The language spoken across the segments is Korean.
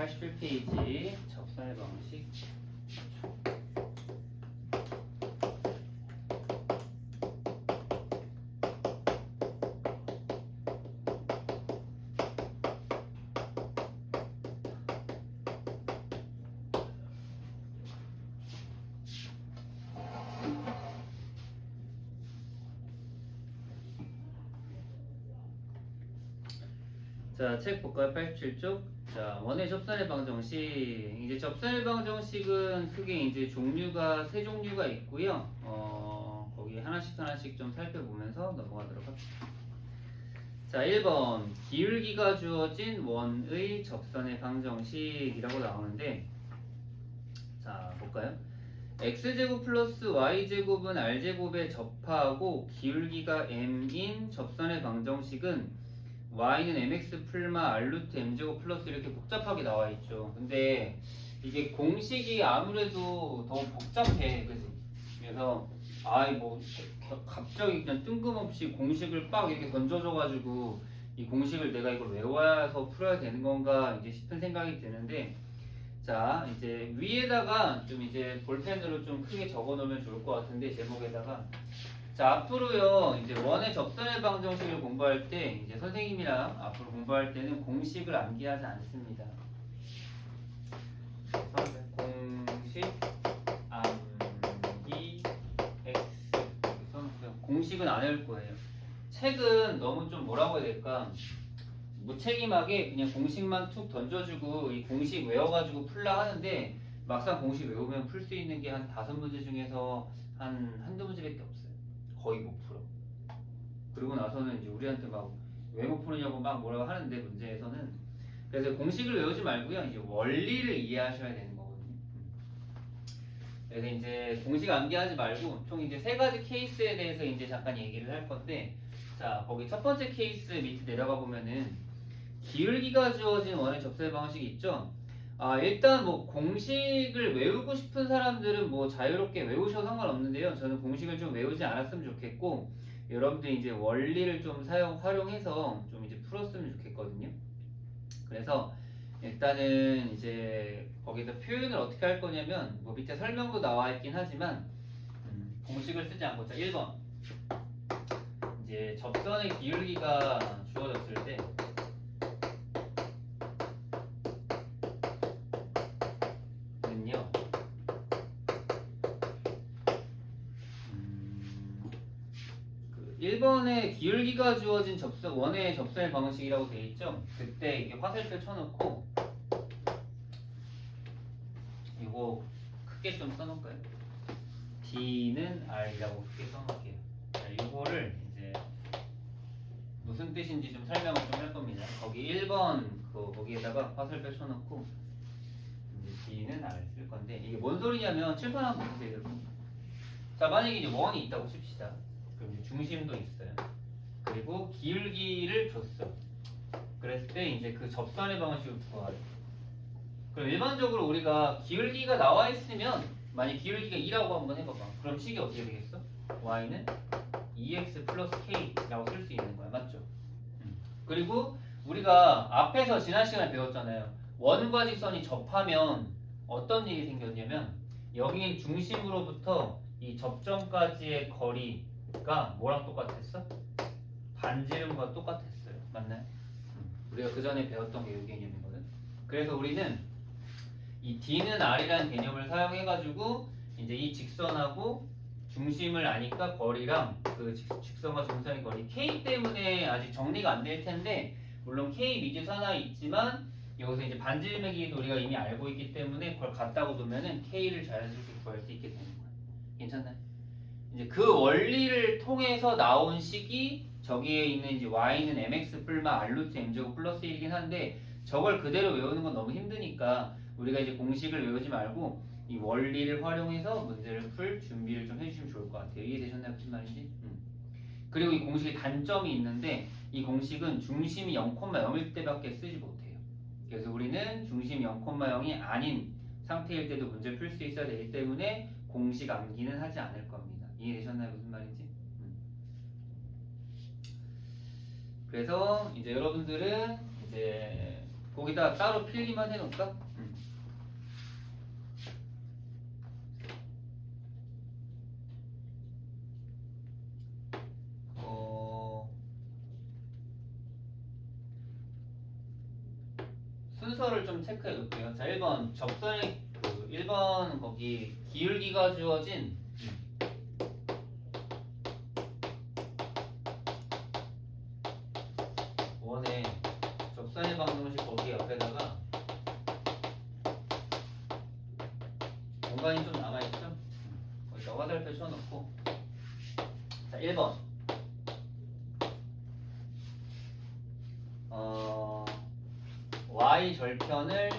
81페이지 접선의 방식. 자, 책 볼까요? 87쪽. 자, 원의 접선의 방정식. 이제 접선의 방정식은 크게 이제 종류가 세 종류가 있고요. 거기 하나씩 좀 살펴보면서 넘어가도록 합시다. 자, 1번 기울기가 주어진 원의 접선의 방정식이라고 나오는데, 자, 볼까요? x제곱 플러스 y제곱은 r제곱에 접하고 기울기가 m인 접선의 방정식은 y는 mx 풀마 r 루트 m제곱 플러스 이렇게 복잡하게 나와 있죠. 근데 이게 공식이 아무래도 더 복잡해, 그지? 그래서 뭐 갑자기 그냥 뜬금없이 공식을 빡 이렇게 던져줘가지고 이 공식을 내가 이걸 외워서 풀어야 되는 건가 이제 싶은 생각이 드는데, 자, 이제 위에다가 좀 이제 볼펜으로 좀 크게 적어놓으면 좋을 것 같은데, 제목에다가. 자, 앞으로요, 이제 원의 접선의 방정식을 공부할 때, 이제 선생님이랑 앞으로 공부할 때는 공식을 암기하지 않습니다. 공식 암기 x 써놓고요. 공식은 안 외울 거예요. 책은 너무 좀 뭐라고 해야 될까? 무책임하게 그냥 공식만 툭 던져주고 이 공식 외워가지고 풀라 하는데, 막상 공식 외우면 풀 수 있는 게 한 5문제 중에서 한두 문제밖에 없어요. 거의 못 풀어. 그러고 나서는 이제 우리한테 막 왜 못 푸느냐고 막 뭐라고 하는데, 문제에서는. 그래서 공식을 외우지 말고요, 이제 원리를 이해하셔야 되는 거거든요. 그래서 이제 공식 암기하지 말고 총 이제 3가지 케이스에 대해서 이제 잠깐 얘기를 할 건데, 자, 거기 첫 번째 케이스 밑에 내려가 보면은 기울기가 주어진 원의 접선의 방식이 있죠. 일단 뭐 공식을 외우고 싶은 사람들은 뭐 자유롭게 외우셔도 상관없는데요. 저는 공식을 좀 외우지 않았으면 좋겠고, 여러분들이 이제 원리를 좀 활용해서 좀 이제 풀었으면 좋겠거든요. 그래서 일단은 이제 거기서 표현을 어떻게 할 거냐면, 뭐 밑에 설명도 나와 있긴 하지만 공식을 쓰지 않고, 자, 1번 이제 접선의 기울기가 주어졌을 때 는요, 1번에 기울기가 주어진 원의 접선의 방식이라고 되어 있죠. 그때 이게 화살표 쳐놓고, 이거 크게 좀 써놓을까요? D는 R이라고 크게 써놓을게요. 자, 이거를 이제 무슨 뜻인지 좀 설명을 좀 할 겁니다. 거기 1번 거기에다가 화살표 쳐놓고 이제 D는 R 쓸 건데, 이게 뭔 소리냐면 칠판 한번 보세요, 여러분. 자, 만약에 이제 원이 있다고 칩시다. 그럼 이제 중심도 있어요. 그리고 기울기를 줬어. 그랬을 때 이제 그 접선의 방식을 구하래. 그럼 일반적으로 우리가 기울기가 나와 있으면, 만약 기울기가 2라고 한번 해봐봐. 그럼 식이 어떻게 되겠어? y는 2x 플러스 k라고 쓸 수 있는 거야. 맞죠? 그리고 우리가 앞에서 지난 시간에 배웠잖아요. 원과 직선이 접하면 어떤 일이 생겼냐면, 여기 중심으로부터 이 접점까지의 거리가 뭐랑 똑같았어? 반지름과 똑같았어요. 맞나요? 우리가 그 전에 배웠던 게 이 개념이거든. 그래서 우리는 이 D는 R이라는 개념을 사용해가지고 이제 이 직선하고 중심을 아니까 거리랑 그 직선과 중심의 거리 K 때문에 아직 정리가 안 될 텐데, 물론 K 미지수 하나 있지만 여기서 이제 반지름의 길이도 우리가 이미 알고 있기 때문에 그걸 갖다고 두면은 K를 자연스럽게 구할 수 있게 되는 거야. 괜찮나요? 이제 그 원리를 통해서 나온 식이 저기에 있는 이제 y는 mx 풀마 r 루트 m제곱 플러스 1이긴 한데, 저걸 그대로 외우는 건 너무 힘드니까 우리가 이제 공식을 외우지 말고 이 원리를 활용해서 문제를 풀 준비를 좀 해주시면 좋을 것 같아요. 이해되셨나요? 무슨 말인지? 그리고 이 공식의 단점이 있는데, 이 공식은 중심이 0,0일 때밖에 쓰지 못해요. 그래서 우리는 중심이 0,0이 아닌 상태일 때도 문제를 풀 수 있어야 되기 때문에 공식 암기는 하지 않을 겁니다. 이해되셨나요? 무슨 말인지? 그래서 이제 여러분들은 이제 거기다 따로 필기만 해놓을까? 순서를 좀 체크해 놓을게요. 자, 1번 접선의 1번 거기 기울기가 주어진 원의 접선의 방정식 거기 옆에다가 공간이 좀 남아있죠? 거기다 화살표 쳐놓고 자 1번 y 절편을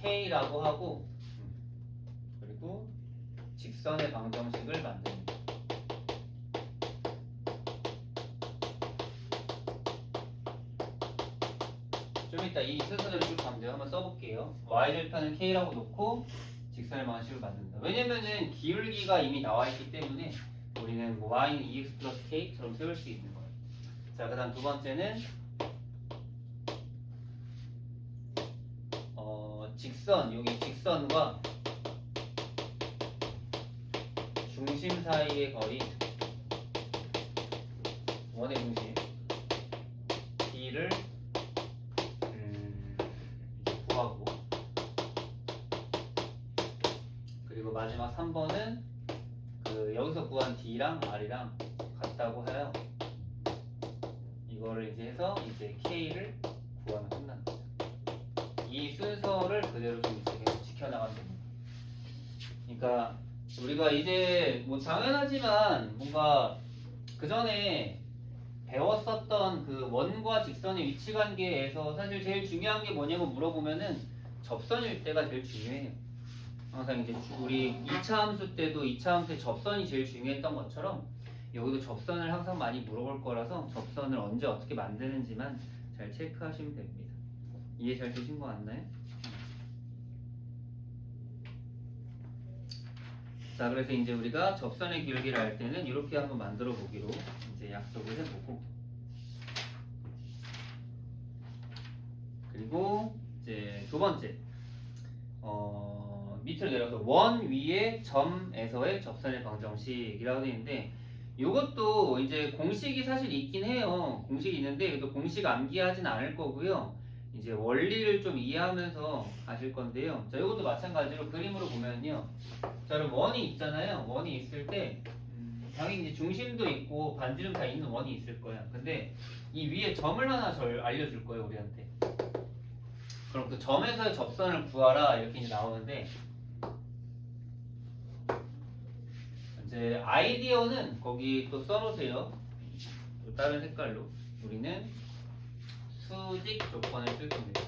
k라고 하고 그리고 직선의 방정식을 만듭니다. 좀 이따 이 순서대로 쭉 가면 돼요. 한번 써볼게요. y 절편을 k라고 놓고 직선의 방정식을 만든다. 왜냐면은 기울기가 이미 나와있기 때문에 우리는 뭐 y는 2x 플러스 k처럼 세울 수 있는 거예요. 자, 그 다음 두 번째는 직선, 여기 직선과 중심 사이의 거리 원의 중심 D를 구하고 그리고 마지막 3번은 여기서 구한 D랑 R이랑 같다고 해요. 이거를 이제 해서 이제 K를 구하면 끝나는 거죠. 이 순서를 그대로 좀 이제 계속 지켜나가면 됩니다. 그러니까 우리가 이제 뭐 당연하지만 뭔가 그 전에 배웠었던 그 원과 직선의 위치 관계에서 사실 제일 중요한 게 뭐냐고 물어보면은 접선일 때가 제일 중요해요. 항상 이제 우리 2차 함수 때도 2차 함수의 접선이 제일 중요했던 것처럼 여기도 접선을 항상 많이 물어볼 거라서 접선을 언제 어떻게 만드는지만 잘 체크하시면 됩니다. 이해 잘 되신 거 같나요? 자, 그래서 이제 우리가 접선의 기울기를 알 때는 이렇게 한번 만들어 보기로 이제 약속을 해보고 그리고 이제 두 번째 밑으로 내려서 원 위의 점에서의 접선의 방정식이라고 되어 있는데 이것도 이제 공식이 사실 있긴 해요. 공식이 있는데 이것도 공식 암기하진 않을 거고요. 이제 원리를 좀 이해하면서 가실 건데요. 자, 이것도 마찬가지로 그림으로 보면요. 자, 그럼 원이 있잖아요. 원이 있을 때 당연히 이제 중심도 있고 반지름 다 있는 원이 있을 거야. 근데 이 위에 점을 하나 알려줄 거예요, 우리한테. 그럼 그 점에서의 접선을 구하라 이렇게 이제 나오는데 이제 아이디어는 거기 또 써놓으세요. 또 다른 색깔로 우리는 수직 조건을 쓸 겁니다.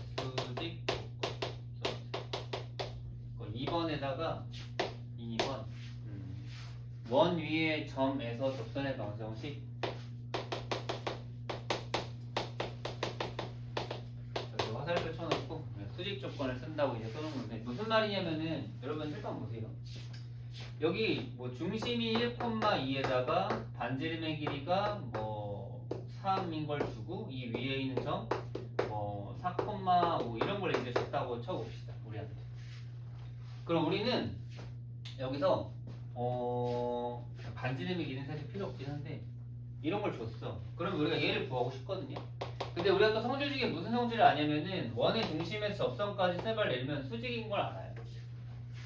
수직 조건. 2번에다가 2번 원 위의 점에서 접선의 방정식. 여기 화살표 쳐놓고 수직 조건을 쓴다고 이제 써놓은 건데 무슨 말이냐면은 여러분 일단 보세요. 여기 뭐 중심이 1,2에다가 반지름의 길이가 뭐 3인 걸 주고 이 위에 있는 점 뭐 4,5 이런 걸 이제 줬다고 쳐봅시다. 우리한테. 그럼 우리는 여기서 반지름의 길이는 사실 필요 없긴 한데 이런 걸 줬어. 그럼 우리가 얘를 구하고 싶거든요. 근데 우리가 또 성질 중에 무슨 성질을 아냐면은 원의 중심에서 접선까지 세발 내리면 수직인 걸 알아요.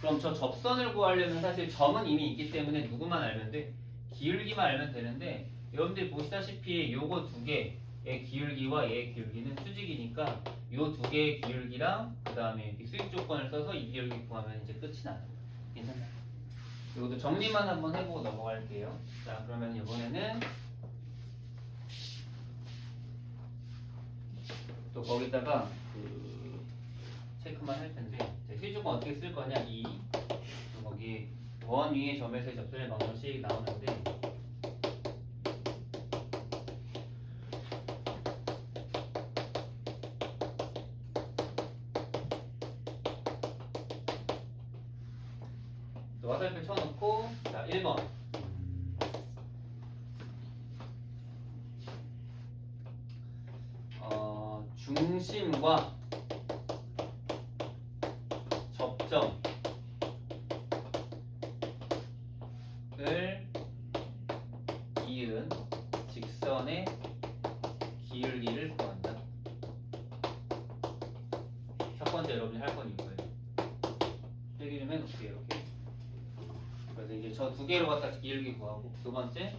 그럼 저 접선을 구하려면 사실 점은 이미 있기 때문에 누구만 알면 돼? 기울기만 알면 되는데 여러분들이 보시다시피 요거 두 개의 기울기와 얘의 기울기는 수직이니까 요 두 개의 기울기랑 그 다음에 수직 조건을 써서 이 기울기 구하면 이제 끝이 나는 거예요. 괜찮나요? 이것도 정리만 한번 해보고 넘어갈게요. 자, 그러면 이번에는 또 거기다가 체크만 할 텐데 수직 조건 어떻게 쓸 거냐? 거기 원 위의 점에서의 접선의 방정식 나오는데 또 화살표 쳐놓고 자 1번 중심과 접점을 이은 직선의 기울기를 구한다. 첫 번째 여러분이 할 건 이거예요. 얘기 좀 해놓을게요. 이렇게. 그래서 이제 저 두 개로 갖다 기울기 구하고, 두 번째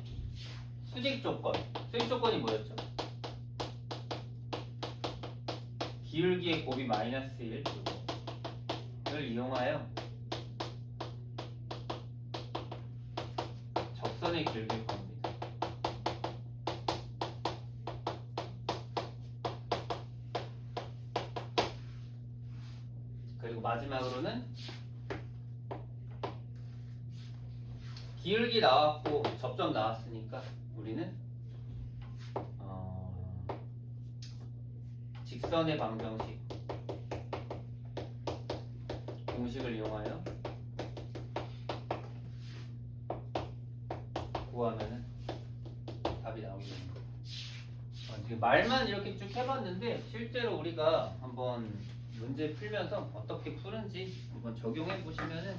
수직 조건. 수직 조건이 뭐였죠? 기울기의 곱이 마이너스 1을 이용하여 접선의 기울기를 구합니다. 그리고 마지막으로는 기울기 나왔고 접점 나왔으니까 우리는 직선의 방정식 공식을 이용하여 구하면은 답이 나오게 되는 거예요. 말만 이렇게 쭉 해봤는데 실제로 우리가 한번 문제 풀면서 어떻게 푸는지 한번 적용해 보시면은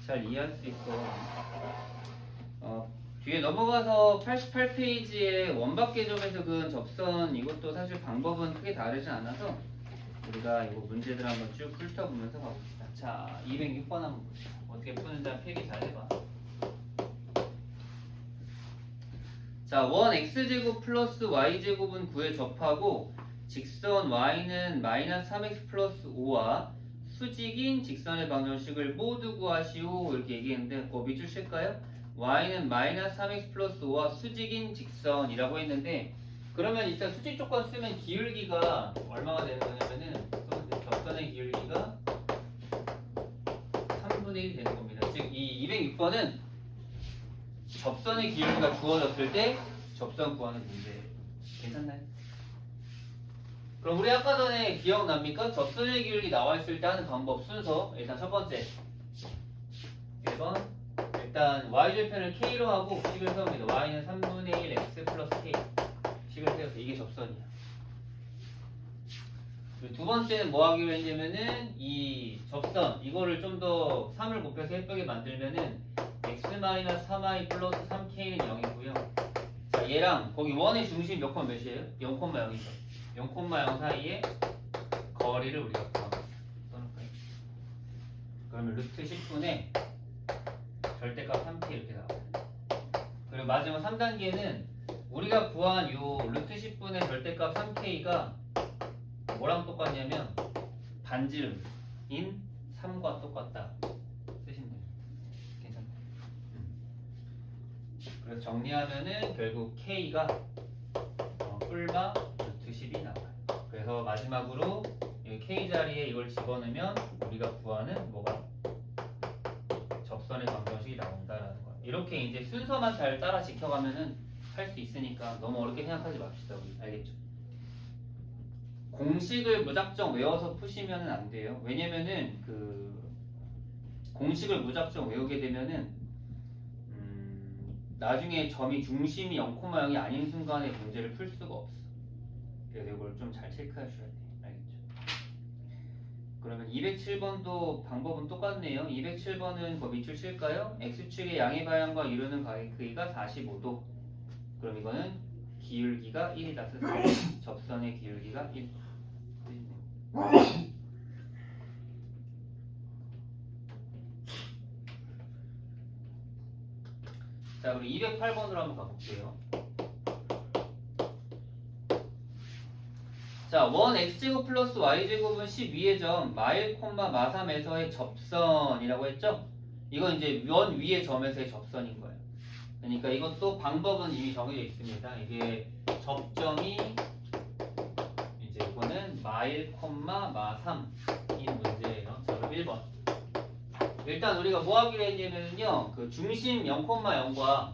잘 이해할 수 있어. 뒤에 넘어가서 88페이지에 원박 개점에서 그은 접선, 이것도 사실 방법은 크게 다르지 않아서 우리가 이거 문제들 한번 쭉 훑어보면서 가봅시다. 자, 206번 한번 봅시다. 어떻게 푸는지 필기 잘 해봐. 자, 원 x제곱 플러스 y제곱은 9에 접하고 직선 y는 마이너스 3x 플러스 5와 수직인 직선의 방정식을 모두 구하시오, 이렇게 얘기했는데 그거 밑줄 칠까요? y는 마이너스 3x 플러스 5와 수직인 직선이라고 했는데, 그러면 일단 수직 조건 쓰면 기울기가 얼마가 되는 거냐면은 접선의 기울기가 3분의 1이 되는 겁니다. 즉 이 206번은 접선의 기울기가 주어졌을 때 접선 구하는 문제예요. 괜찮나요? 그럼 우리 아까 전에 기억납니까? 접선의 기울기 나와 있을 때 하는 방법 순서. 일단 첫 번째 1번, 일단 y절편을 k로 하고 식을 세웁니다. y는 3분의 1 x 플러스 k 식을 세워서 이게 접선이야. 그리고 두 번째는 뭐 하기로 했냐면은 이 접선 이거를 좀 더 3을 곱해서 예쁘게 만들면은 x-3y 플러스 3k는 0이고요. 자, 얘랑 거기 원의 중심 몇 콤마 몇이에요? 0,0이죠. 0,0 사이에 거리를 우리가 구합니다. 써놓을까요? 그러면 루트 10분의 절대값 3k 이렇게 나와요. 그리고 마지막 3단계는 우리가 구한 요 루트 10분의 절대값 3k가 뭐랑 똑같냐면 반지름인 3과 똑같다 쓰시면 돼요. 괜찮나요? 그래서 정리하면은 결국 k가 뿔바 루트 10이 나와요. 그래서 마지막으로 이 k 자리에 이걸 집어넣으면 우리가 구하는 뭐가 접선의 방정식이 나온다라는 거예요. 이렇게 이제 순서만 잘 따라 지켜가면은 할 수 있으니까 너무 어렵게 생각하지 맙시다. 우리 알겠죠? 공식을 무작정 외워서 푸시면은 안 돼요. 왜냐면은 그 공식을 무작정 외우게 되면은 나중에 점이 중심이 0,0이 아닌 순간에 문제를 풀 수가 없어. 그래서 이걸 좀 잘 체크하셔야 돼요. 알겠죠? 그러면 207번도 방법은 똑같네요. 207번은 그 밑줄 칠까요? x축의 양의 방향과 이루는 크기가 45도. 그럼 이거는 기울기가 1이다 쓰세요. 접선의 기울기가 1. 자, 우리 208번으로 한번 가볼게요. 자, 원 x제곱 플러스 y제곱은 12의 점 마1, 마3에서의 접선이라고 했죠? 이건 이제 원 위의 점에서의 접선인 거예요. 그러니까 이것도 방법은 이미 정해져 있습니다. 이게 접점이 이제 이거는 마1, 마3인 문제예요. 자, 그럼 1번. 일단 우리가 뭐 하기로 했냐면요, 그 중심 0,0과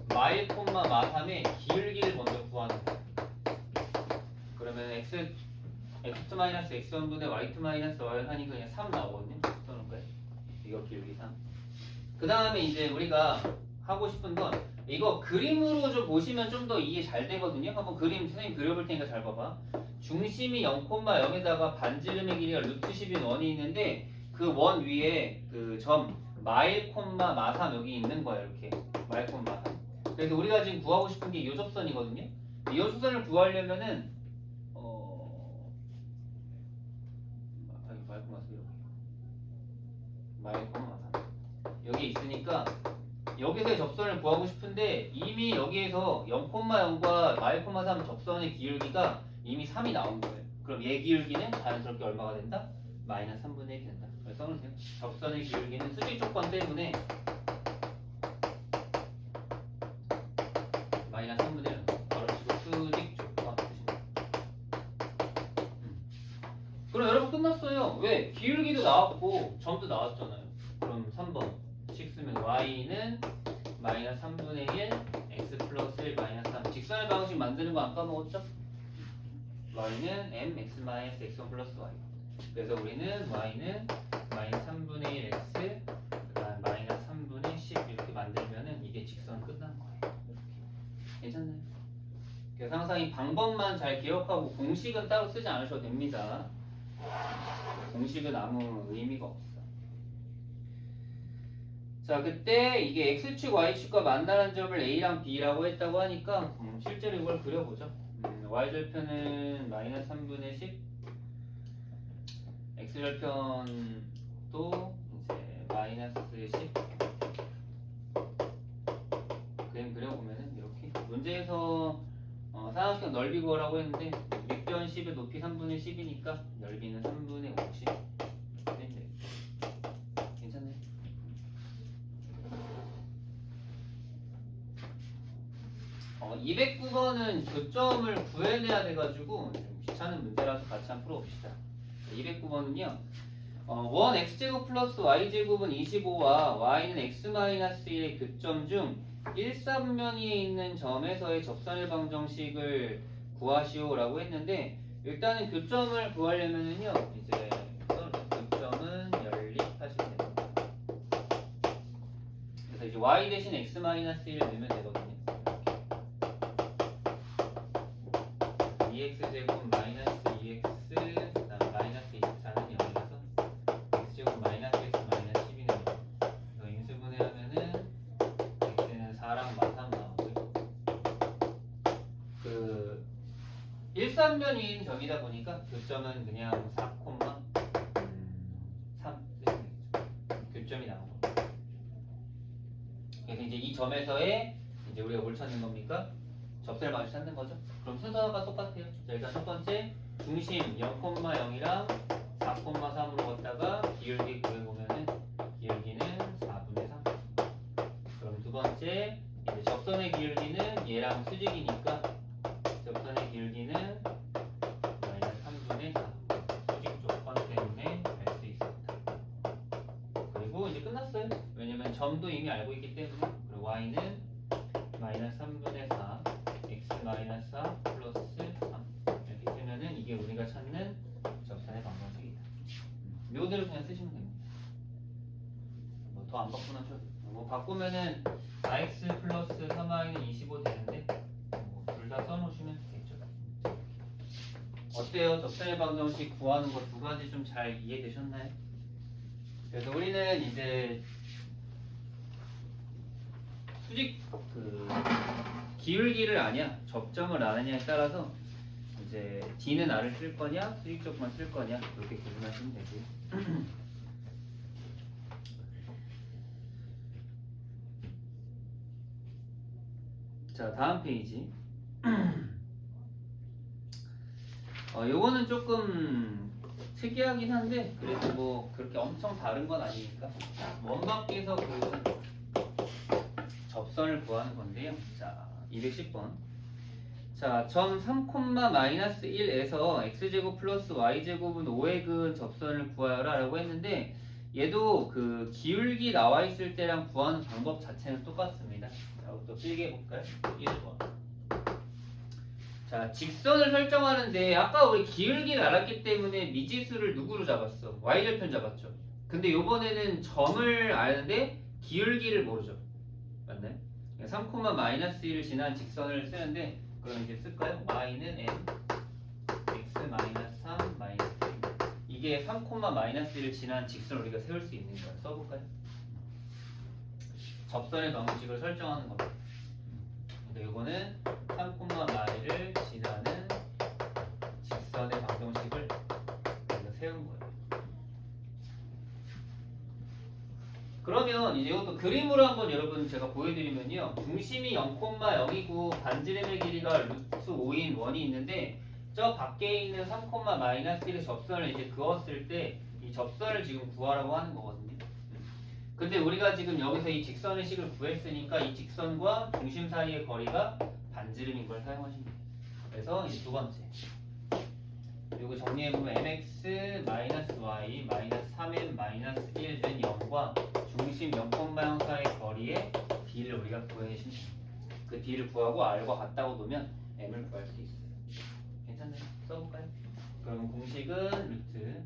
마1, 마3의 기울기를 먼저 구하는 거예요. 그러면 x2-x1분의 y2-y 하니까 그냥 3 나오거든요. 써놓을까요? 이거 기울기 3. 그 다음에 이제 우리가 하고 싶은 건 이거 그림으로 좀 보시면 좀 더 이해 잘 되거든요. 한번 그림 선생님 그려볼 테니까 잘 봐봐. 중심이 0,0에다가 반지름의 길이가 루트 10인 원이 있는데 그 원 위에 그 점 마일 콤마 마삼 여기 있는 거야. 이렇게 마일 콤마 마삼. 그래서 우리가 지금 구하고 싶은 게 이 접선이거든요. 이 접선을 구하려면은 마일 콤마 마삼 마일 콤마 마삼 여기 있으니까 여기서의 접선을 구하고 싶은데 이미 여기에서 0,0과 마일,3 접선의 기울기가 이미 3이 나온 거예요. 그럼 얘 기울기는 자연스럽게 얼마가 된다? 마이너스 3분의 1이 된다. 그래서 써놓으세요. 접선의 기울기는 수직 조건 때문에 마이너스 3분의 1 걸어치고 수직 조건 쓰시면 그럼 여러분 끝났어요. 왜? 기울기도 나왔고 점도 나왔잖아요. 그럼 3번 식 쓰면 y는 마이너스 3분의 1 x 플러스 1 마이너스 3 직선의 방식 만드는 거 안 까먹었죠? y는 mx 마이너스 x1 플러스 y 그래서 우리는 y는 마이너스 3분의 1 x 그다음 마이너스 3분의 10 이렇게 만들면은 이게 직선 끝난 거예요. 이렇게. 괜찮나요? 그래서 항상 이 방법만 잘 기억하고 공식은 따로 쓰지 않으셔도 됩니다. 공식은 아무 의미가 없어. 자, 그때 이게 x축, y축과 만나는 점을 a랑 b라고 했다고 하니까 실제로 이걸 그려보죠. y절편은 마이너스 3분의 10 x절편도 이제 마이너스 10 그림 그려보면은 이렇게 문제에서 삼각형 넓이 구하라고 했는데 밑변 10의 높이 3분의 10이니까 넓이는 3분의 50 괜찮나요? 209번은 교점을 구해내야 돼가지고 좀 귀찮은 문제라서 같이 한번 풀어봅시다. 209번은요. 원 x제곱 플러스 y제곱은 25와 y는 x-1의 교점 중 1,3면위에 있는 점에서의 접선의 방정식을 구하시오라고 했는데 일단은 교점을 구하려면은요. 이제 교점은 연립하시면 됩니다. 그래서 이제 y 대신 x-1을 넣으면 되거든요. 2x제곱 마이너스 2x 그다음 마이너스 24는 0이라서 x제곱 마이너스 x 마이너스 10이 됩니다. 그래서 인수분해 하면은 x는 4랑 마삼 나오고요. 그 1,3면위인 점이다 보니까 교점은 그냥 4,3 교점이 나온 겁니다. 그래서 이제 이 점에서의 이제 우리가 뭘 찾는 겁니까? 접선의 방식 찾는 거죠. 그럼 순서가 똑같아요. 자, 일단 첫 번째 중심 0,0이랑 4,3으로 걷다가 기울기 구해보면은 기울기는 4분의 3. 그럼 두 번째 이제 접선의 기울기는 얘랑 수직이니까 접선의 기울기는 마이너스 3분의 4. 수직 조건 때문에 알 수 있습니다. 그리고 이제 끝났어요. 왜냐면 점도 이미 알고 있기 때문에. 그리고 y는 마이너스 3분의 4 x 마이너스 4 플러스 3 이렇게 쓰면은 이게 우리가 찾는 접선의 방정식이다. 요대로 그냥 쓰시면 됩니다. 뭐 더 안 바꾸면 뭐 바꾸면은 ax 플러스 3y는 25 되는데 뭐 둘 다 써놓으시면 되겠죠. 어때요? 접선의 방정식 구하는 거 두 가지 좀 잘 이해되셨나요? 그래서 우리는 이제 수직 기울기를 아냐 접점을 아느냐에 따라서 이제 D는 R을 쓸 거냐 수직 조건만 쓸 거냐 그렇게 구분하시면 되고요. 자, 다음 페이지. 요거는 조금 특이하긴 한데 그래도 뭐 그렇게 엄청 다른 건 아니니까 원밖에서 그 접선을 구하는 건데요. 자, 210번. 자, 점 3,-1에서 x제곱 플러스 y제곱은 5의 근 접선을 구하여라 라고 했는데 얘도 그 기울기 나와 있을 때랑 구하는 방법 자체는 똑같습니다. 자, 또 필기해 볼까요? 1번. 자, 직선을 설정하는데 아까 우리 기울기를 알았기 때문에 미지수를 누구로 잡았어? y절편 잡았죠. 근데 요번에는 점을 아는데 기울기를 모르죠. 맞나요? 3,-1을 지난 직선을 쓰는데 그럼 이제 쓸까요? y는 m x-3 마이너스 1. 이게 3,-1을 지난 직선을 우리가 세울 수 있는 거예요. 써볼까요? 접선의 방정식을 설정하는 겁니다. 근데 이거는 3,-1을 지나는 직선의 방정식을 우리가 세운 거예요. 그러면 이제 이것도 그림으로 한번 여러분 제가 보여드리면요. 중심이 0,0이고 반지름의 길이가 루트 5인 원이 있는데 저 밖에 있는 3,-1의 접선을 이제 그었을 때 이 접선을 지금 구하라고 하는 거거든요. 근데 우리가 지금 여기서 이 직선의 식을 구했으니까 이 직선과 중심 사이의 거리가 반지름인 걸 사용하시면 돼요. 그래서 이제 두 번째 이거 정리해보면 mx-y 3m-1은 0과 중심 0,0 사이의 거리의 d를 우리가 구해내시면 됩니다. 그 d를 구하고 r과 같다고 놓으면 m을 구할 수 있어요. 괜찮나요? 써볼까요? 그럼 공식은 루트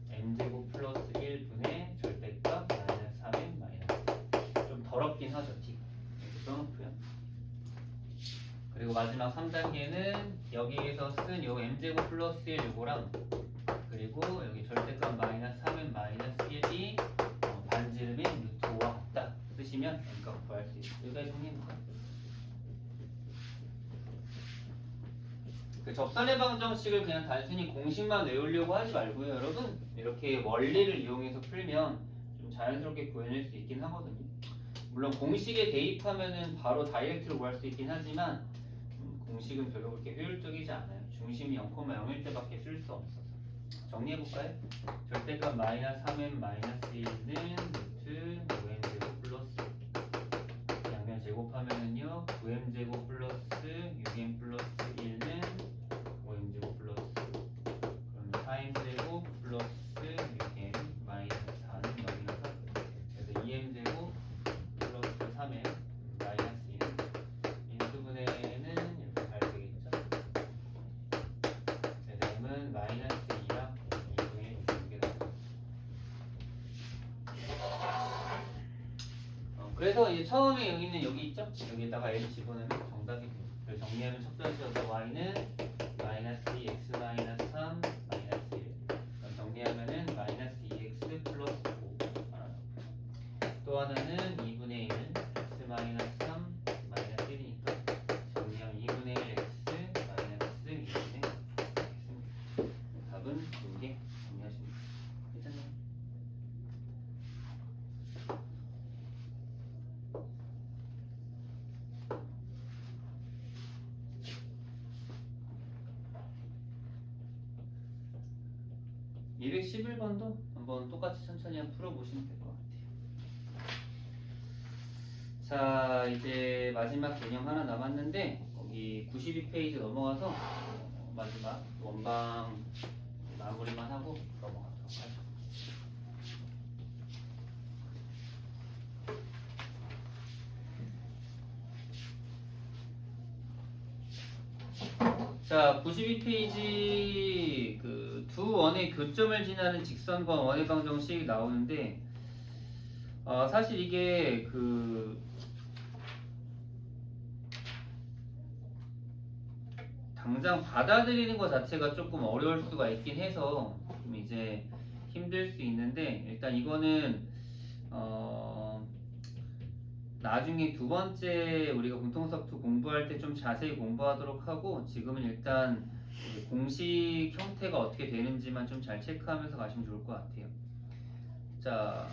m제곱 플러스 1분의 절대값 마이너스 3m 마이너스 좀 더럽긴 하죠. d 이렇게 써놓고요. 그리고 마지막 3단계는 여기에서 쓴 요 m제곱 플러스 1 요거랑 그리고 여기 절대값 마이너스 3m 마이너스 1이 반지름인 루트 5와 같다 쓰시면 m값 구할 수 있어요. 여기까지 정리해볼까요? 그 접선의 방정식을 그냥 단순히 공식만 외우려고 하지 말고요. 여러분 이렇게 원리를 이용해서 풀면 좀 자연스럽게 구해낼 수 있긴 하거든요. 물론 공식에 대입하면은 바로 다이렉트로 구할 수 있긴 하지만 공식은 별로 그렇게 효율적이지 않아요. 중심이 0,0일 때밖에 쓸 수 없어서. 정리해볼까요? 절대값 마이너스 3m 마이너스 1은 루트 5m제곱 플러스 양면 제곱하면은요 9m제곱 플러스 6m 플러스 1는 5m제곱 플러스 그러면 4m제곱 플러스 6m 마이너스 4는 0이라서 그래서 2m제곱 플러스 3m 마이너스 1 인수분해는 이렇게 잘 되겠죠? 그래서 m은 마이너스 2랑 2분의 6 이렇게 나옵니다. 그래서 이제 처음에 여기는 여기 있죠? 여기에다가 l 집어넣으면 정답이 돼요. 그래서 정리하면 첫 번째로 y는 마이너스 2x 마이너스 3 마이너스 1. 그럼 정리하면은 마이너스 2x 플러스 5. 또 하나는 2분의 1 x 마이너스 3 마이너스 1이니까 정리하면 2분의 1 x 마이너스 2분의 1 되겠습니다. 답은 2개 정리하시면 됩니다. 괜찮나요? (211번도) 한번 똑같이 천천히 한번 풀어보시면 될 것 같아요. 자, 이제 마지막 개념 하나 남았는데 거기 92페이지 넘어가서 마지막 원방 마무리만 하고 넘어가도록 하죠. 자, 92페이지 그 두 원의 교점을 지나는 직선과 원의 방정식이 나오는데 사실 이게 그 당장 받아들이는 것 자체가 조금 어려울 수가 있긴 해서 좀 이제 힘들 수 있는데 일단 이거는 나중에 두 번째 우리가 공통석투 공부할 때 좀 자세히 공부하도록 하고 지금은 일단 공식 형태가 어떻게 되는지만 좀 잘 체크하면서 가시면 좋을 것 같아요. 자,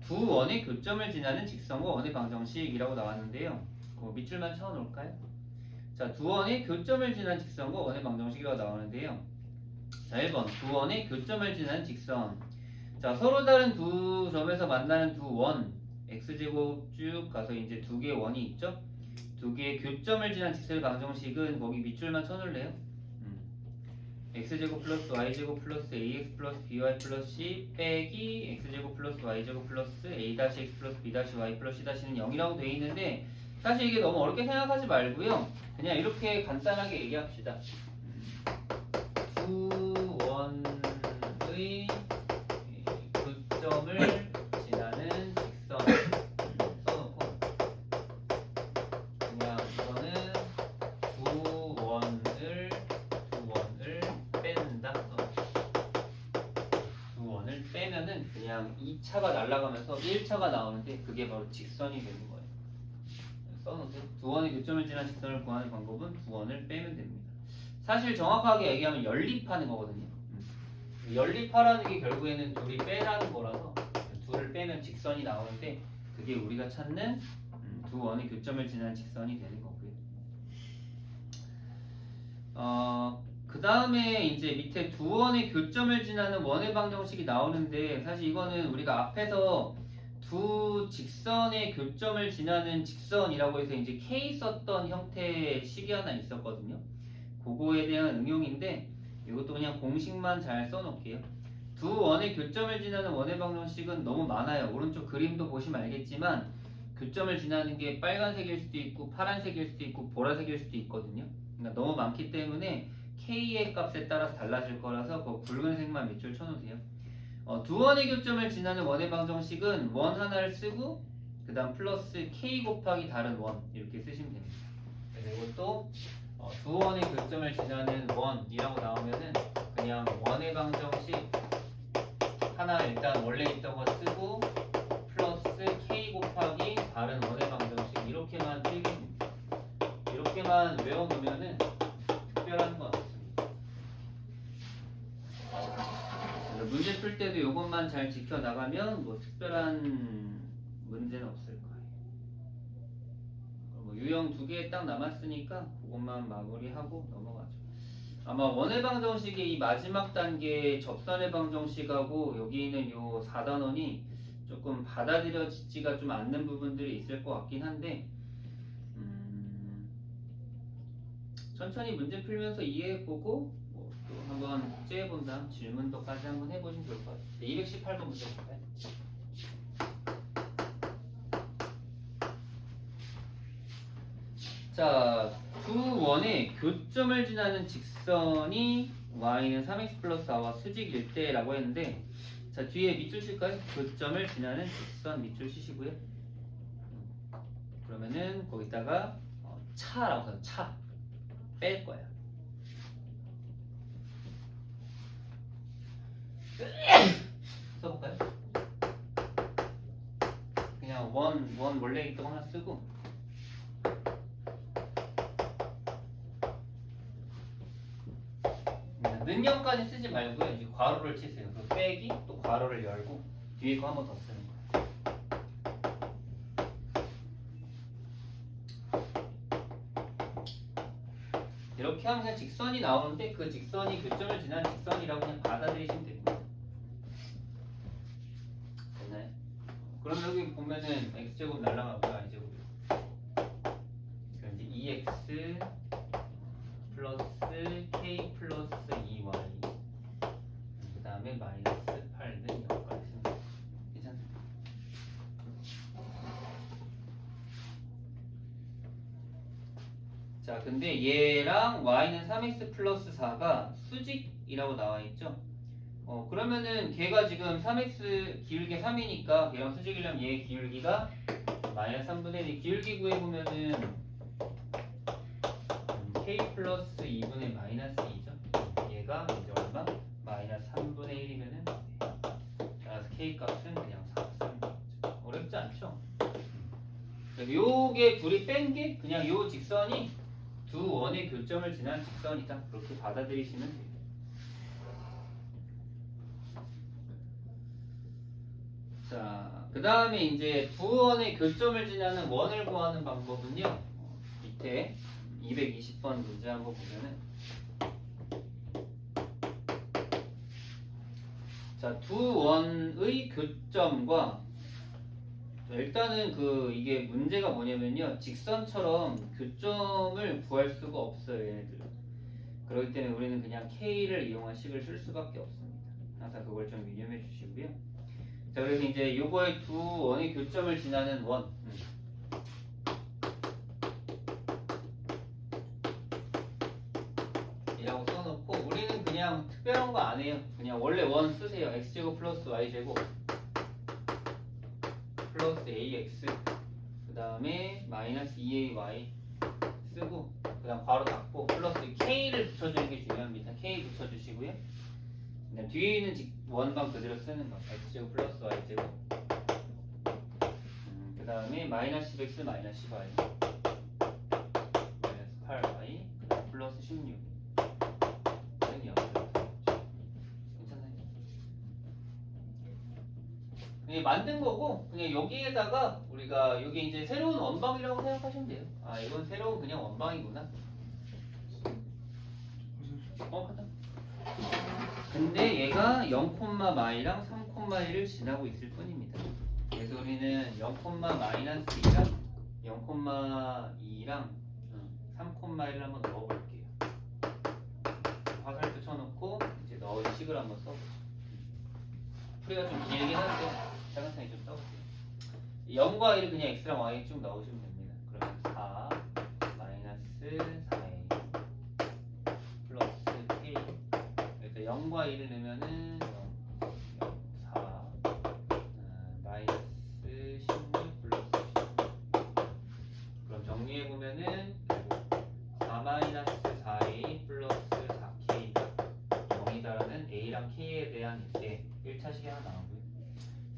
두 원의 교점을 지나는 직선과 원의 방정식이라고 나왔는데요. 밑줄만 쳐놓을까요? 자, 두 원의 교점을 지나는 직선과 원의 방정식이라고 나오는데요. 자, 1번 두 원의 교점을 지나는 직선. 자, 서로 다른 두 점에서 만나는 두 원 x제곱 쭉 가서 이제 두 개의 원이 있죠? 두 개의 교점을 지난 직선의 방정식은 거기 밑줄만 쳐놓을래요? x제곱 플러스 y제곱 플러스 ax 플러스 by 플러스 c 빼기 x제곱 플러스 y제곱 플러스 a 다시 x 플러스 b 다시 y 플러스 c 다시는 0이라고 되어 있는데 사실 이게 너무 어렵게 생각하지 말고요. 그냥 이렇게 간단하게 얘기합시다. 두 원의 교점을 지나는 직선 써놓고 그냥 2차가 날아가면서 1차가 나오는데 그게 바로 직선이 되는 거예요. 써놓으세요. 두 원의 교점을 지난 직선을 구하는 방법은 두 원을 빼면 됩니다. 사실 정확하게 얘기하면 연립하는 거거든요. 연립하라는 게 결국에는 둘이 빼라는 거라서 둘을 빼면 직선이 나오는데 그게 우리가 찾는 두 원의 교점을 지난 직선이 되는 거고요. 그 다음에 이제 밑에 두 원의 교점을 지나는 원의 방정식이 나오는데 사실 이거는 우리가 앞에서 두 직선의 교점을 지나는 직선이라고 해서 이제 K 썼던 형태의 식이 하나 있었거든요. 그거에 대한 응용인데 이것도 그냥 공식만 잘 써놓을게요. 두 원의 교점을 지나는 원의 방정식은 너무 많아요. 오른쪽 그림도 보시면 알겠지만 교점을 지나는 게 빨간색일 수도 있고 파란색일 수도 있고 보라색일 수도 있거든요. 그러니까 너무 많기 때문에 K의 값에 따라서 달라질 거라서 그 붉은색만 밑줄 쳐놓으세요. 두 원의 교점을 지나는 원의 방정식은 원 하나를 쓰고 그 다음 플러스 K 곱하기 다른 원 이렇게 쓰시면 됩니다. 그래서 이것도 두 원의 교점을 지나는 원이라고 나오면은 그냥 원의 방정식 하나 일단 원래 있던 거 쓰고 플러스 K 곱하기 다른 원의 방정식 이렇게만 쓰면 됩니다. 이렇게만 외워놓으면은 특별한 건 없습니다. 문제 풀 때도 이것만 잘 지켜나가면 뭐 특별한 문제는 없을 거예요. 뭐 유형 2개 딱 남았으니까 그것만 마무리하고 넘어가죠. 아마 원의 방정식의 이 마지막 단계 접선의 방정식하고 여기 있는 요 4단원이 조금 받아들여지지가 좀 않는 부분들이 있을 것 같긴 한데 천천히 문제 풀면서 이해해보고 뭐 또 한번 숙제해본 다음 질문도까지 한번 해보시면 좋을 것 같아요. 218번 문제 볼까요? 자, 두 원의 교점을 지나는 직선이 y는 3x 플러스 4와 수직일 때라고 했는데 자 뒤에 밑줄 칠까요? 교점을 지나는 직선 밑줄 치시고요. 그러면은 거기다가 차라고 해서 차 뺄 거야. 써볼까요? 그냥 원 원래 있던 거 하나 쓰고 능력까지 쓰지 말고요. 이제 괄호를 치세요. 그 빼기 또 괄호를 열고 뒤에 거 한 번 더 쓰는 거예요. 이렇게 하면 그냥 직선이 나오는데 그 직선이 교점을 지난 직선이라고 그냥 받아들이시면 됩니다. 됐나요? 그럼 여기 보면은 x제곱 날라가고요. y제곱. 그럼 이제 2x 플러스 k 플러스 2y 그 다음에 마이너스 8는 0까지 씁니다. 괜찮습니다. 자 근데 얘랑 y는 3x 플러스 4가 수직이라고 나와있죠. 그러면은 걔가 지금 3x 기울기 3이니까 걔랑 수직이려면 얘 기울기가 마이너스 3분의 1이 기울기 구해보면은 k 플러스 2분의 마이너스 2죠. 얘가 이제 얼마? 마이너스 3분의 1이면은 따라서 k 값은 그냥 4 쓰는 거죠. 어렵지 않죠? 요게 둘이 뺀 게 그냥 요 직선이 두 원의 교점을 지난 직선이다. 그렇게 받아들이시면 돼요. 자, 그 다음에 이제 두 원의 교점을 지나는 원을 구하는 방법은요. 밑에 220번 문제 한번 보면은 자, 두 원의 교점과 일단은 이게 문제가 뭐냐면요. 직선처럼 교점을 구할 수가 없어요, 얘네들은. 그렇기 때문에 우리는 그냥 K를 이용한 식을 쓸 수밖에 없습니다. 항상 그걸 좀 유념해 주시고요. 자, 그래서 이제 요거의 두 원의 교점을 지나는 원. 이라고 써놓고 우리는 그냥 특별한 거 안 해요. 그냥 원래 원 쓰세요. x제곱 플러스 y제곱 플러스 ax 그 다음에 마이너스 2ay 쓰고 그 다음 괄호 닫고 플러스 k를 붙여주는 게 중요합니다. k 붙여주시고요. 그냥 뒤에 있는 원방 그대로 쓰는 거. x제곱 플러스 y제곱. 그 다음에 마이너스 10x 마이너스 10y 마이너스 8y 그다음 플러스 16 0 괜찮나요? 그냥 만든 거고 그냥 여기에다가 우리가 여기 이제 새로운 원방이라고 생각하시면 돼요. 아 이건 새로운 그냥 원방이구나. 하다. 근데 얘가 0,마이랑 3,1을 지나고 있을 뿐입니다. 그래서 우리는 0,-2랑 0,2랑 3,1을 한번 넣어볼게요. 화살표 쳐놓고 이제 넣은 식을 한번 써보죠. 풀이가 좀 길긴 한데 차근차근 좀 써볼게요. 0과 1을 그냥 x랑 y 쭉 넣으시면 됩니다. 그러면 4 마이너스 4a 플러스 k 0과 1을 넣으면은 0, 4 마이너스 16 플러스 16 그럼 정리해보면은 4 마이너스 4a 플러스 4k가 0이다라는 a랑 k에 대한 이제 1차식이 하나 나오고요.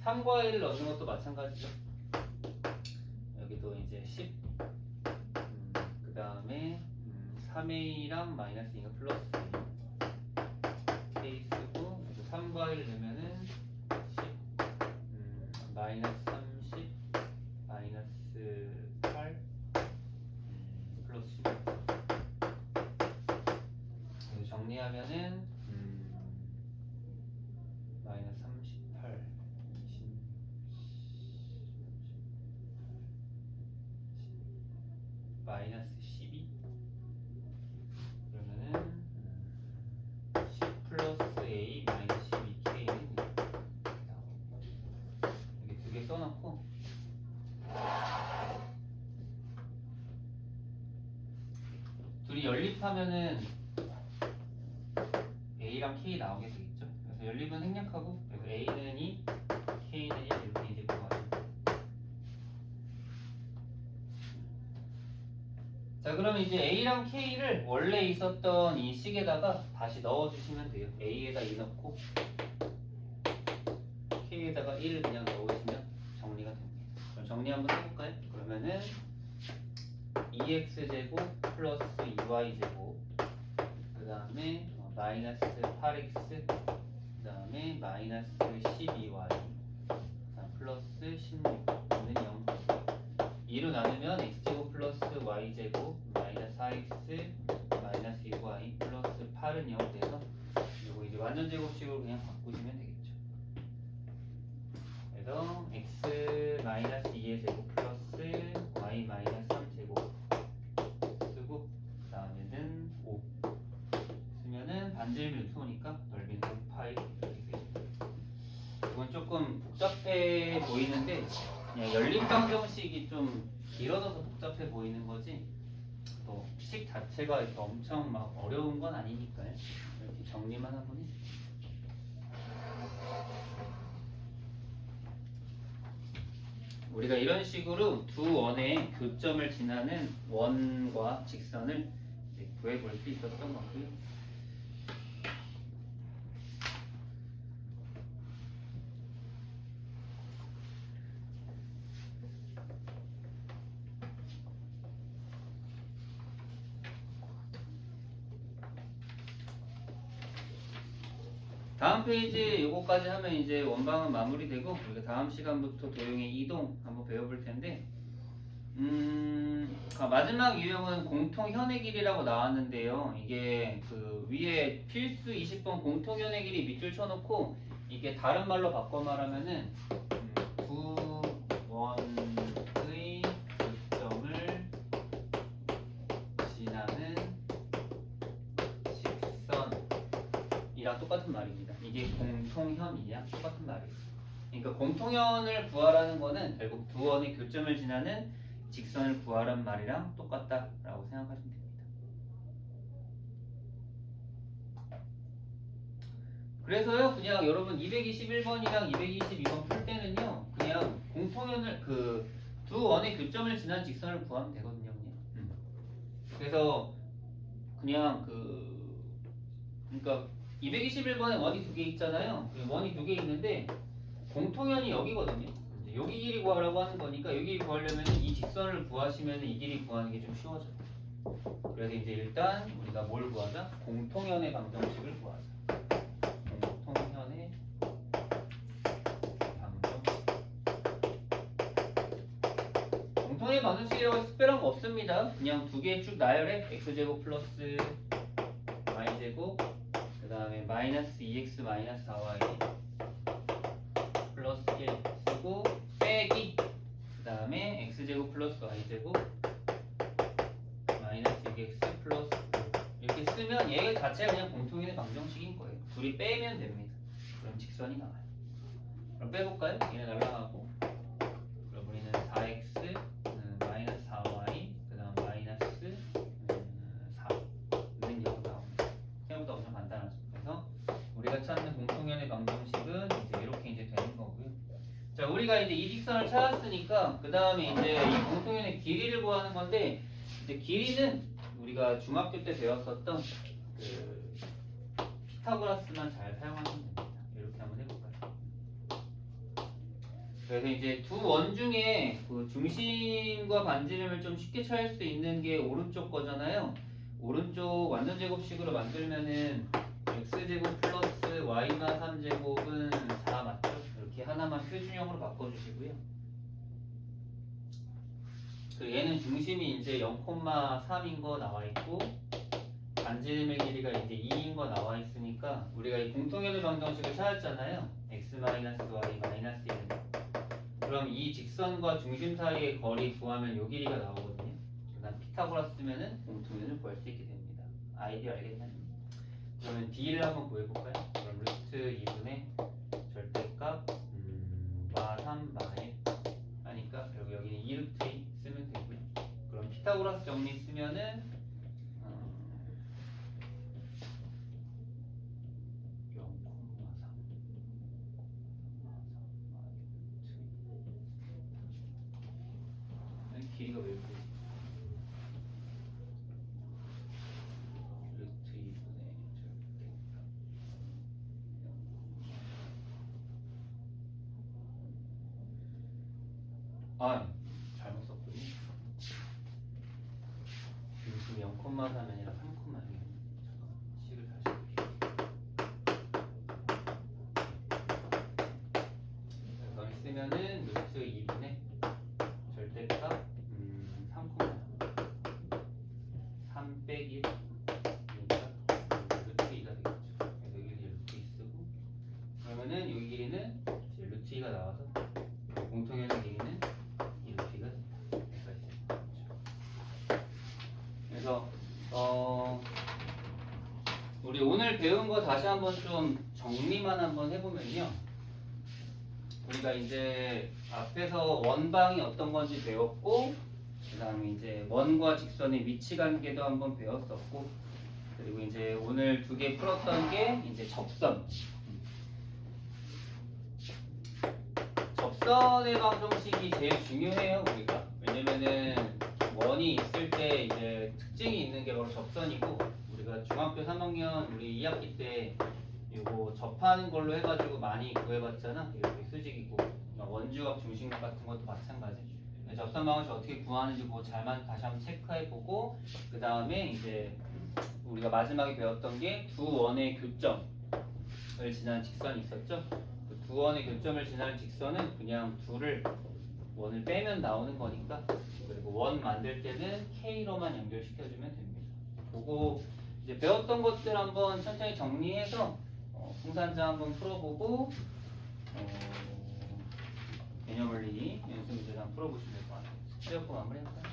3과 1을 넣는 것도 마찬가지죠. 여기도 이제 10 그 다음에 3a랑 마이너스 2가 플러스 k 쓰고 3과 1 넣으면은 10 마이너스 30 마이너스 8 플러스 16 정리하면은 마이너스 38 20 마이너스 12 그러면은 10 플러스 a 마이너스 12k는 여기 두 개 써놓고 둘이 연립하면은 a랑 k 나오게 되겠죠. 그래서 연립은 생략하고 그래서 a는 2 k는 1 이렇게 이제 구하죠. 자 그럼 이제 a랑 k를 원래 있었던 이 식에다가 다시 넣어주시면 돼요. a에다 2 넣고 k에다가 1을 그냥 넣으시면 정리가 됩니다. 그럼 정리 한번 해볼까요? 그러면은 2x제곱 플러스 2y제곱 그 다음에 마이너스 8x 그 다음에 마이너스 12y 플러스 16는 0 2로 나누면 x제곱 플러스 y제곱 마이너스 4x 마이너스 2y 플러스 8은 0 돼서 이거 이제 완전 제곱식으로 그냥 바꾸시면 되겠죠. 그래서 x 마이너스 2의 제곱 플러스 y 마이너스 3제곱 쓰고 그 다음에는 5 쓰면은 반지름이 유토니까 넓이는 5파이 이렇게 되죠. 이건 조금 복잡해 보이는데 그냥 연립방정식이 좀 길어져서 복잡해 보이는 거지 또 식 자체가 이렇게 엄청 막 어려운 건 아니니까요. 이렇게 정리만 하고 우리가 이런 식으로 두 원의 교점을 지나는 원과 직선을 구해볼 수 있었던 거고요. 다음 페이지 요거까지 하면 이제 원방은 마무리되고 우리가 다음 시간부터 도형의 이동 한번 배워볼 텐데 마지막 유형은 공통현의 길이라고 나왔는데요. 이게 그 위에 필수 20번 공통현의 길이 밑줄 쳐놓고 이게 다른 말로 바꿔 말하면은 두 원의 교점을 지나는 직선이랑 똑같은 말입니다. 이게 공통현이냐 똑같은 말이에요. 그러니까 공통현을 구하라는 거는 결국 두 원의 교점을 지나는 직선을 구하란 말이랑 똑같다라고 생각하시면 됩니다. 그래서요 그냥 여러분 221번이랑 222번 풀 때는요 그냥 공통현을 그 두 원의 교점을 지난 직선을 구하면 되거든요. 그냥. 그래서 그냥 그러니까 221번에 원이 두 개 있잖아요. 원이 두 개 있는데 공통연이 여기거든요. 이제 여기 길이 구하라고 하는 거니까 여기 길이 구하려면 이 직선을 구하시면 이 길이 구하는 게 좀 쉬워져요. 그래서 이제 일단 우리가 뭘 구하자? 공통연의 방정식을 구하자. 공통연의 방정식. 공통연의 방정식이라고 해서 특별한 거 없습니다. 그냥 두 개 쭉 나열해. x제곱 플러스 y제곱 그 다음에 마이너스 2x 마이너스 4y 플러스 1 쓰고 빼기 그 다음에 x제곱 플러스 y제곱 마이너스 6x 플러스 5 이렇게 쓰면 얘 자체가 그냥 공통연의 방정식인 거예요. 둘이 빼면 됩니다. 그럼 직선이 나와요. 그럼 빼볼까요? 얘네 날라가고 그럼 우리는 4x 마이너스 4y 그 다음 마이너스 4는 여기 나옵니다. 생각보다 엄청 간단하죠. 그래서 우리가 찾는 공통연의 방정식은 이제 이렇게 이제 되는 거고요. 자, 우리가 이제 이 직선을 찾았으니까 그 다음에 이제 이 공통연의 길이를 구하는 건데 이제 길이는 우리가 중학교 때 배웠었던 그 피타고라스만 잘 사용하면 됩니다. 이렇게 한번 해볼까요? 그래서 이제 두 원 중에 그 중심과 반지름을 좀 쉽게 찾을 수 있는 게 오른쪽 거잖아요. 오른쪽 완전 제곱식으로 만들면은 x제곱 플러스 y마 3제곱은 4 맞죠? 이렇게 하나만 표준형으로 바꿔주시고요. 그 얘는 중심이 이제 0,3인 거 나와 있고 반지름의 길이가 이제 2인 거 나와 있으니까 우리가 이 공통연의 방정식을 찾았잖아요. x-y -1. 그럼 이 직선과 중심 사이의 거리 구하면 요 길이가 나오거든요. 그다음 피타고라스 쓰면은 공통연을 구할 수 있게 됩니다. 아이디어 알겠나요? 그러면 d를 한번 구해볼까요? 그럼 루트 2분의 절대값 마 3 마 1 하니까 그리고 여기는 2루트 2 쓰면 되고요. 그럼 피타고라스 정리 쓰면은 0,3 길이가 왜 이렇게 루트 2분의 절대값 아 잘못 썼군요. 중심이 0,3이 아니라 3,2 잠깐만 식을 다시 볼게요. 여기 쓰면은 루트 2분의 절대값 3 빼기 1이니까 루트 2가 되겠죠. 그래서 여기는 루트 2 쓰고 그러면은 여기 길이는 이제 루트 2가 나와서 공통연의 길이는 이 루트 2가 됩니다. 그래서 우리 오늘 배운 거 다시 한번 좀 정리만 한번 해보면요. 우리가 이제 앞에서 원방이 어떤 건지 배웠고 그 다음에 이제 원과 직선의 위치 관계도 한번 배웠었고 그리고 이제 오늘 두 개 풀었던 게 이제 접선. 접선의 방정식이 제일 중요해요 우리가. 왜냐면은 원이 있을 때 이제 특징이 있는 게 바로 접선이고 우리가 중학교 3학년 우리 2학기 때 이거 접하는 걸로 해가지고 많이 구해봤잖아. 이렇게 수직이고 원주각 중심각 같은 것도 마찬가지. 접선 방정식 어떻게 구하는지 그거 잘만 다시 한번 체크해보고 그 다음에 이제 우리가 마지막에 배웠던 게 두 원의 교점을 지나는 직선이 있었죠. 그 두 원의 교점을 지나는 직선은 그냥 둘을 원을 빼면 나오는 거니까 그리고 원 만들 때는 K로만 연결시켜주면 됩니다. 그거 이제 배웠던 것들 한번 천천히 정리해서 풍산자 한번 풀어보고 개념원리 연습 문제를 한번 풀어보시면 될 것 같아요. 숙제였고 마무리할까요?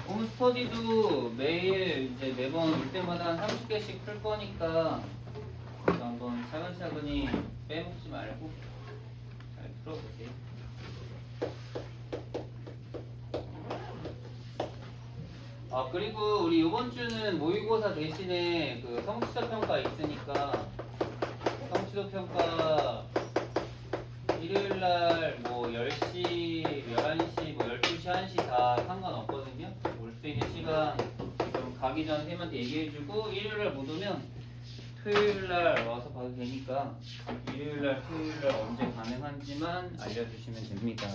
홈스터디도 매일 이제 매번 올 때마다 한 30개씩 풀 거니까 한번 차근차근히 빼먹지 말고 잘 풀어보세요. 아 그리고 우리 이번 주는 모의고사 대신에 그 성취도 평가 있으니까 성취도 평가 일요일날 뭐 10시, 11시, 뭐 12시, 1시 다 상관없거든요. 올 수 있는 시간 좀 가기 전에 쌤한테 얘기해주고 일요일날 못 오면 토요일날 와서 봐도 되니까 일요일날, 토요일날 언제 가능한지만 알려주시면 됩니다.